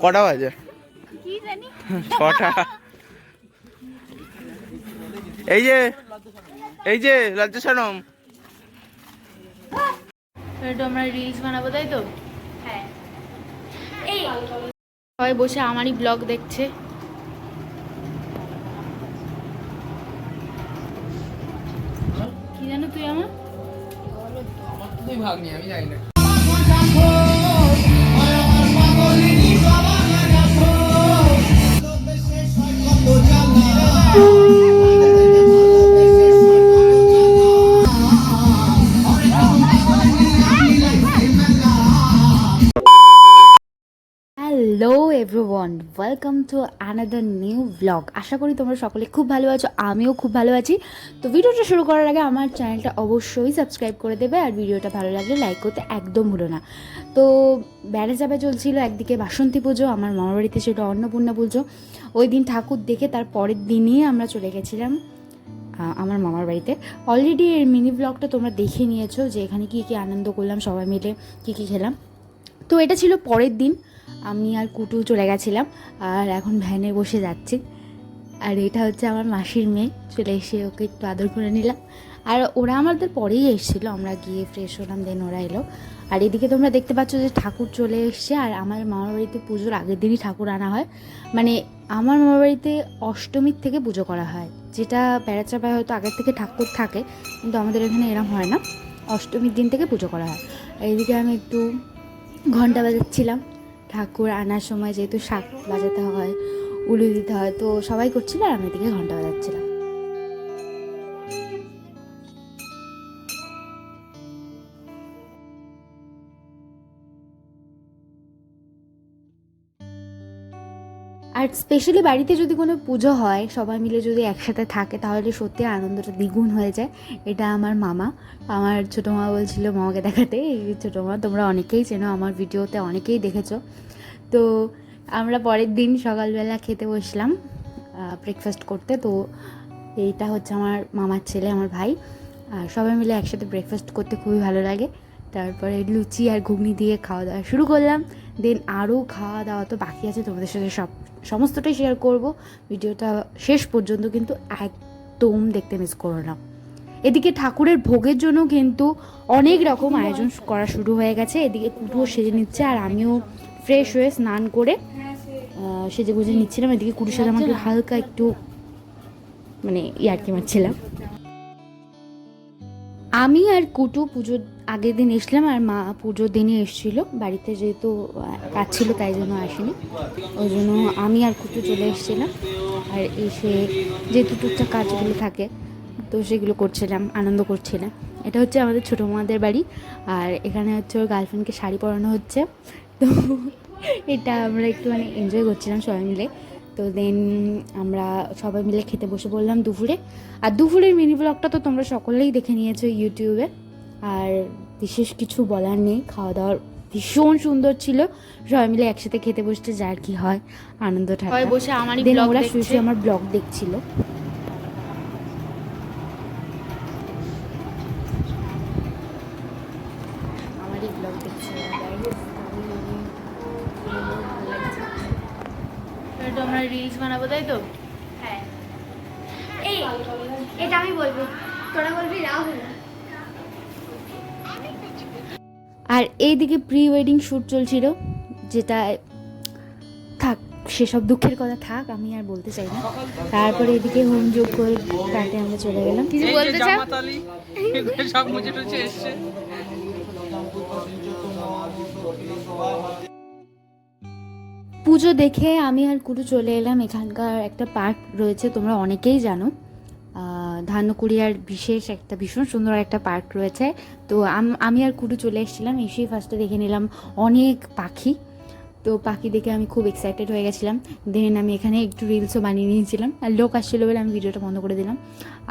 কটা বাজে? ছটা। এই যে লজ্জা শরম। আমরা রিলস বানাবো, তাই তো? হ্যাঁ। এই সবাই বসে আমারই ব্লগ দেখছে। কি জানো তুই আমার? তুই ভাগ নি, আমি জানি না। Hello everyone, welcome to another new blog. আশা করি তোমরা সকলে খুব ভালো আছো, আমিও খুব ভালো আছি। তো ভিডিওটা শুরু করার আগে আমার চ্যানেলটা অবশ্যই সাবস্ক্রাইব করে দেবে, আর ভিডিওটা ভালো লাগলে লাইক করতে একদম ভুলো না। তো বেড়ে যাবে চলছিল, একদিকে বাসন্তী পুজো, আমার মামার বাড়িতে ছিল অন্নপূর্ণা পুজো। ওই দিন ঠাকুর দেখে তার পরের দিনই আমরা চলে গেছিলাম আমার মামার বাড়িতে। অলরেডি এর মিনি ব্লগটা তোমরা দেখে নিয়েছো, যে এখানে কী কী আনন্দ করলাম, সবাই মিলে কী কী খেলাম। তো এটা ছিল পরের দিন, আমি আর কুটু চলে গেছিলাম, আর এখন ভ্যানে বসে যাচ্ছি। আর এটা হচ্ছে আমার মাসির মেয়ে, চলে এসে ওকে একটু আদর করে নিলাম। আর ওরা আমাদের পরেই এসেছিলো, আমরা গিয়ে ফ্রেশ হলাম, দেন ওরা এলো। আর এদিকে তোমরা দেখতে পাচ্ছ যে ঠাকুর চলে এসছে। আর আমার মামার বাড়িতে পুজোর আগের দিনই ঠাকুর আনা হয়, মানে আমার মামার বাড়িতে অষ্টমীর থেকে পুজো করা হয়, যেটা বেড়াচাপায় হয়তো আগের থেকে ঠাকুর থাকে, কিন্তু আমাদের এখানে এরম হয় না, অষ্টমীর দিন থেকে পুজো করা হয়। আর এদিকে আমি একটু ঘন্টা বাজাচ্ছিলাম, ঠাকুর আনার সময় যেহেতু শাঁখ বাজাতে হয়, উলু দিতে হয়, তো সবাই করছিল আর আমি এদিকে ঘন্টা বাজাচ্ছিলাম। আর স্পেশালি বাড়িতে যদি কোনো পুজো হয়, সবাই মিলে যদি একসাথে থাকে, তাহলে সত্যি আনন্দটা দ্বিগুণ হয়ে যায়। এটা আমার মামা, আমার ছোটো মা বলছিল মামাকে দেখাতে। এই ছোটো মা তোমরা অনেকেই চেনো, আমার ভিডিওতে অনেকেই দেখেছো। তো আমরা পরের দিন সকালবেলা খেতে বসলাম, ব্রেকফাস্ট করতে। তো এইটা হচ্ছে আমার মামার ছেলে, আমার ভাই, আর সবাই মিলে একসাথে ব্রেকফাস্ট করতে খুবই ভালো লাগে। তারপরে লুচি আর ঘুগনি দিয়ে খাওয়া দাওয়া শুরু করলাম। দেন আরও খাওয়া দাওয়া তো বাকি আছে, তোমাদের সাথে সমস্তটাই শেয়ার করব। ভিডিওটা শেষ পর্যন্ত কিন্তু একদম দেখতে মিস করো না। এদিকে ঠাকুরের ভোগের জন্য কিন্তু অনেক রকম আয়োজন করা শুরু হয়ে গেছে। এদিকে কুটুও সেজে নিচ্ছে, আর আমিও ফ্রেশ হয়ে স্নান করে সেজে গুজে নিচ্ছিলাম। এদিকে কুটুর সাথে আমাকে হালকা একটু মানে ইয়ার্কি মারছিলাম। আমি আর কুটু পুজোর আগের দিন এসলাম, আর মা পুজোর দিনই এসেছিলো বাড়িতে, যেহেতু কাজ ছিল তাই জন্য আসেনি। ওই জন্য আমি আর কুটু চলে এসেছিলাম, আর এসে যেহেতু টুকটাক কাজগুলো থাকে তো সেগুলো করছিলাম, আনন্দ করছিলাম। এটা হচ্ছে আমাদের ছোটো মামাদের বাড়ি, আর এখানে হচ্ছে ওর গার্লফ্রেন্ডকে শাড়ি পরানো হচ্ছে। তো এটা আমরা একটু মানে এনজয় করছিলাম সবাই মিলে। তো দেন আমরা সবাই মিলে খেতে বসে পড়লাম দুপুরে। আর দুপুরের মিনি ব্লগটা তো তোমরা সকলেই দেখে নিয়েছো ইউটিউবে, আর বিশেষ কিছু বলার নেই। খাওয়া দাওয়ার ভীষণ সুন্দর ছিল, সবাই মিলে একসাথে খেতে বসতে যার কি হয় আনন্দ ঠান্ডা। বসে আমারই ব্লগ ওরা শুয়ে আমার ব্লগ দেখছিল। আমারই ব্লগ দেখছিল। আমরা রিলস বানাবো, তাই তো? হ্যাঁ। এই এটা আমি বলবো, তোরা বলবি রাহুল। আর এইদিকে প্রি ওয়েডিং শ্যুট চলছিল, যেটা থাক, সেসব দুঃখের কথা থাক, আমি আর বলতে চাই না। তারপরে এদিকে হোম যোগ করে কাটে আমরা চলে গেলাম। কিছু বলতে চাও? পুজো দেখে আমি আর কুটু চলে এলাম, এখানকার একটা পার্ক রয়েছে, তোমরা অনেকেই জানো, ধানুকুড়িয়ার বিশেষ একটা ভীষণ সুন্দর একটা পার্ক রয়েছে। তো আমি আর কুটু চলে এসেছিলাম, এসেই ফার্স্টে দেখে নিলাম অনেক পাখি। তো পাখি দেখে আমি খুব এক্সাইটেড হয়ে গেছিলাম। দেন আমি এখানে একটু রিলসও বানিয়ে নিয়েছিলাম, আর লোক আসছিলো বলে আমি ভিডিওটা বন্ধ করে দিলাম।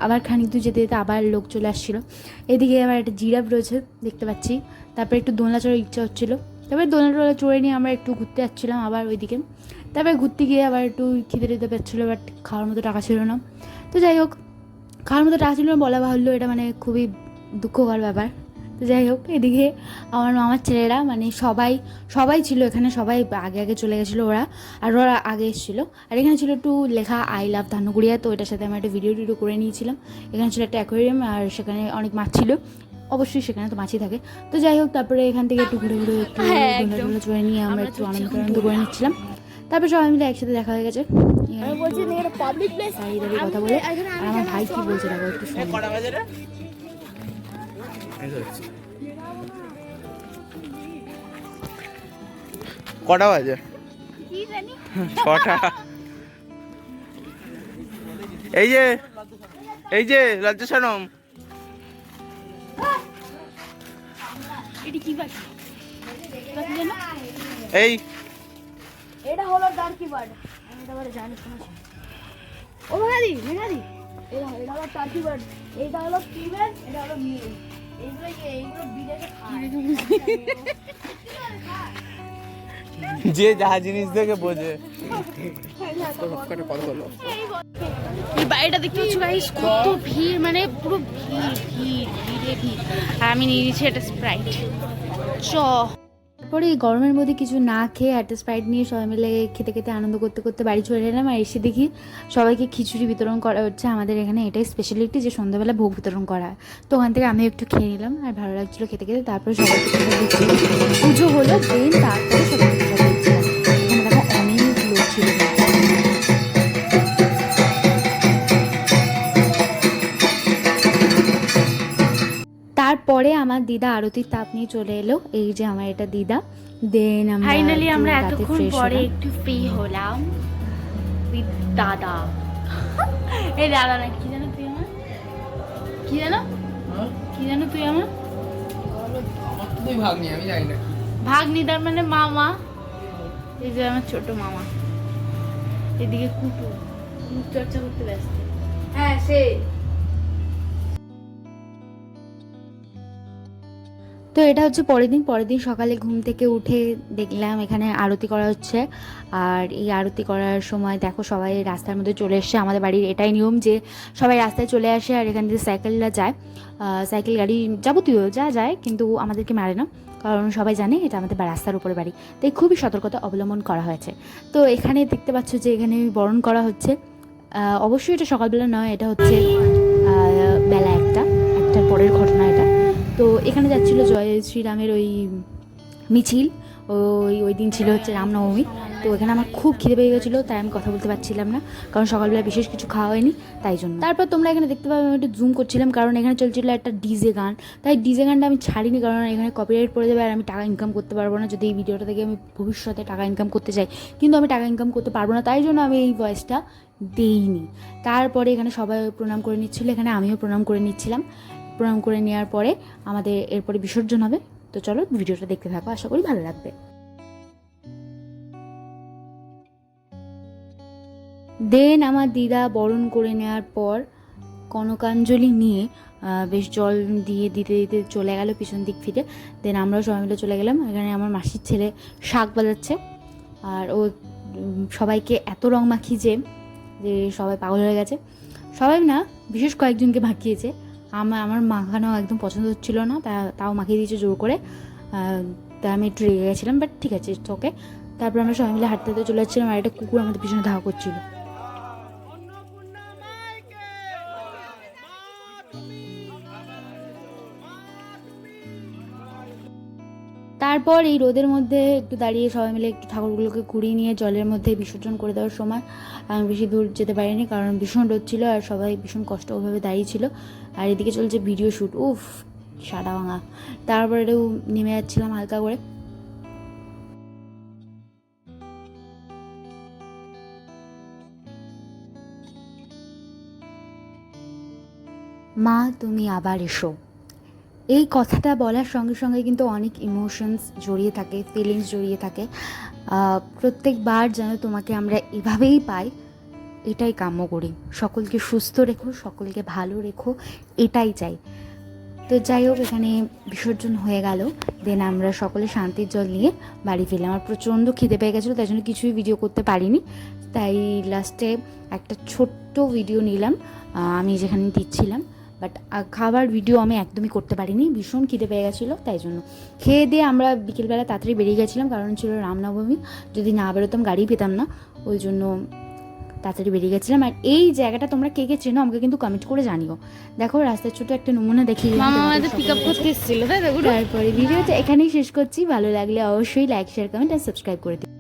আবার খানিক দূর যেতে যেতে আবার লোক চলে আসছিলো। এদিকে আবার একটা জিরাফ রয়েছে দেখতে পাচ্ছি। তারপরে একটু দোলনা চড়ার ইচ্ছা হচ্ছিলো, তারপরে দোলনা টোলা চড়ে নিয়ে আমরা একটু ঘুরতে যাচ্ছিলাম আবার ওইদিকে। তারপরে ঘুরতে গিয়ে আবার একটু খিদে টিদে পাচ্ছিলো, বাট খাওয়ার মতো টাকা ছিল না। তো যাই হোক, খাওয়ার মতো টাকা ছিল না বলা বাহুল্য, এটা মানে খুবই দুঃখকর ব্যাপার। তো যাই হোক, এদিকে আমার মামার ছেলেরা মানে সবাই ছিল এখানে, সবাই আগে আগে চলে গেছিলো ওরা, আর ওরা আগে এসেছিলো। আর এখানে ছিল একটু লেখা আই লাভ ধানুগুড়িয়া, তো এটার সাথে আমরা একটা ভিডিও করে নিয়েছিলাম। এখানে ছিল একটা অ্যাকোয়ারিয়াম, আর সেখানে অনেক মাছ ছিল, অবশ্যই সেখানে তো মাছই থাকে। তো যাই হোক, তারপরে এখান থেকে একটু ঘুরে ঘুরে একটু দোলনা চড়ে নিয়ে আমরা একটু আনন্দ করে নিচ্ছিলাম। তারপর সবাই মিলে একসাথে দেখা হয়ে গেছে কথা বলে। আর আমার ভাই কি বলছে দেখো একটু কটা বাজে? 6টা। এই যে লজ্জা শরম। এই এটা হলো টার্কি বার্ড, আমি এটা বলে জানি শুনেছি। ও মেঘাদি এটা হলো টার্কি বার্ড, এটা হলো ফিমেল, এটা হলো মেল। এইগুলো বিদেশে খায়। যে যা জিনিস দেখে বোঝে। এই বাইরেটা দেখতে পাচ্ছ গাইস, কত ভিড়, মানে পুরো ভিড়ে ভিড়। আর আমি নিয়ে নিয়েছি একটা স্প্রাইট। তারপরে এই গরমের মধ্যে কিছু না খেয়ে একটা স্প্রাইট নিয়ে সবাই মিলে খেতে খেতে আনন্দ করতে করতে বাড়ি চলে এলাম। আর এসে দেখি সবাইকে খিচুড়ি বিতরণ করা হচ্ছে। আমাদের এখানে এটাই স্পেশালিটি যে সন্ধ্যাবেলা ভোগ বিতরণ করা হয়। তো ওখান থেকে আমি একটু খেয়ে নিলাম, আর ভালো লাগছিলো খেতে খেতে। তারপরে সবাইকে পুজো হলো, দেন তারপরে সবাইকে এখানে দেখো অনেক লোক ছিল। তারপরে আমার দিদা আরতির তাপ নিয়ে চলে এলো। এই যে আমার এটা দিদা। দেন ফাইনালি আমরা এতক্ষণ পরে একটু ফ্রি হলাম উইথ দাদা। এই দাদা না, কি জানো তুই আমার, কি জানো তুই আমার দুই ভাগ নিয়ে, আমি জানি না ভাগ্নি, তার মানে মামা। এই যে আমার ছোট মামা, এদিকে কুটু চর্চা করতে ব্যস্ত। হ্যাঁ সেই। তো এটা হচ্ছে পরের দিন সকালে ঘুম থেকে উঠে দেখলাম এখানে আরতি করা হচ্ছে। আর এই আরতি করার সময় দেখো সবাই রাস্তার মধ্যে চলে এসছে। আমাদের বাড়ির এটাই নিয়ম যে সবাই রাস্তায় চলে আসে, আর এখান থেকে সাইকেলরা যায়, সাইকেল গাড়ি যাবতীয় যা যায়, কিন্তু আমাদেরকে মারে না, কারণ সবাই জানে এটা আমাদের রাস্তার উপরে বাড়ি, তাই খুবই সতর্কতা অবলম্বন করা হয়েছে। তো এখানে দেখতে পাচ্ছ যে এখানে বরণ করা হচ্ছে। অবশ্যই এটা সকালবেলা নয়, এটা হচ্ছে বেলা একটার পরের ঘটনা এটা। তো এখানে যাচ্ছিলো জয় শ্রীরামের ওই মিছিল, ওই দিন ছিল হচ্ছে রামনবমী। তো এখানে আমার খুব খিদে পেয়ে গেছিলো, তাই আমি কথা বলতে পারছিলাম না, কারণ সকালবেলা বিশেষ কিছু খাওয়া হয়নি, তাই জন্য। তারপর তোমরা এখানে দেখতে পাবে আমি একটু জুম করছিলাম, কারণ এখানে চলছিল একটা ডিজে গান। তাই ডিজে গানটা আমি ছাড়িনি, কারণ এখানে কপিরাইট পড়ে যাবে, আর আমি টাকা ইনকাম করতে পারবো না যদি এই ভিডিওটা থেকে আমি ভবিষ্যতে টাকা ইনকাম করতে চাই, কিন্তু আমি টাকা ইনকাম করতে পারবো না, তাই জন্য আমি এই ভয়েসটা দেইনি। তারপরে এখানে সবাই প্রণাম করে নিচ্ছিলো, এখানে আমিও প্রণাম করে নিচ্ছিলাম। প্রণাম করে নেওয়ার পরে আমাদের এরপরে বিসর্জন হবে। তো চলো ভিডিওটা দেখতে থাকো, আশা করি ভালো লাগবে। দেন আমার দিদা বরণ করে নেওয়ার পর কনকাঞ্জলি নিয়ে বেশ জল দিয়ে দিতে দিতে চলে গেল পিছন দিক ফিরে। দেন আমরাও সবাই মিলে চলে গেলাম। এখানে আমার মাসির ছেলে শাক বাজাচ্ছে, আর ও সবাইকে এত রং মাখিয়েছে যে সবাই পাগল হয়ে গেছে। সবাই না, বিশেষ কয়েকজনকে মাখিয়েছে। আমার মাখানো একদম পছন্দ হচ্ছিল না, তাও মাখিয়ে দিয়েছে জোর করে। তাই আমি একটু রেগে গেছিলাম, বাট ঠিক আছে, ওকে। তারপর আমরা সবাই মিলে হাঁটতে হাঁটতে চলে যাচ্ছিলাম, আর একটা কুকুর আমাদের পিছনে ধাওয়া করছিল। তারপর এই রোদের মধ্যে একটু দাঁড়িয়ে সবাই মিলে একটু ঠাকুরগুলোকে ঘুরিয়ে নিয়ে জলের মধ্যে বিসর্জন করে দেওয়ার সময় আমি বেশি দূর যেতে পারিনি, কারণ ভীষণ রোদ ছিল আর সবাই ভীষণ কষ্ট ওভাবে দাঁড়িয়েছিল। আর এদিকে চলছে ভিডিও শ্যুট, উফ সাদা ভাঙা। তারপরে একটু নেমে যাচ্ছিলাম হালকা করে। মা তুমি আবার এসো, এই কথাটা বলার সঙ্গে সঙ্গে কিন্তু অনেক ইমোশনস জড়িয়ে থাকে, ফিলিংস জড়িয়ে থাকে। প্রত্যেকবার যেন তোমাকে আমরা এভাবেই পাই, এটাই কাম্য করি। সকলকে সুস্থ রেখো, সকলকে ভালো রেখো, এটাই চাই। তো যাই হোক, এখানে বিসর্জন হয়ে গেল। দেন আমরা সকলে শান্তির জল নিয়ে বাড়ি ফিরলাম। আমার প্রচণ্ড খিদে পেয়ে গেছিলো, তাই জন্য কিছুই ভিডিও করতে পারিনি। তাই লাস্টে একটা ছোট্ট ভিডিও নিলাম আমি যেখানে দিচ্ছিলাম, বাট খাবার ভিডিও আমি একদমই করতে পারিনি, ভীষণ খিদে পেয়ে গেছিলো। তাই জন্য খেয়ে দিয়ে আমরা বিকেলবেলা তাড়াতাড়ি বেরিয়ে গেছিলাম, কারণ ছিল রামনবমী, যদি না বেরোতাম গাড়ি পেতাম না, ওই জন্য তাড়াতাড়ি বেরিয়ে গেছিলাম। আর এই জায়গাটা তোমরা কে কে চেনো আমাকে কিন্তু কমেন্ট করে জানিও। দেখো রাস্তার ছোট একটা নমুনা দেখিয়ে দিলাম মামা তোমাদের আমাদের পিক আপ সকলের করতে কাছে। এসেছিল, তাই তো? তারপরে ভিডিওটা এখানেই শেষ করছি। ভালো লাগলে অবশ্যই লাইক, শেয়ার, কমেন্ট আর সাবস্ক্রাইব করে দিও।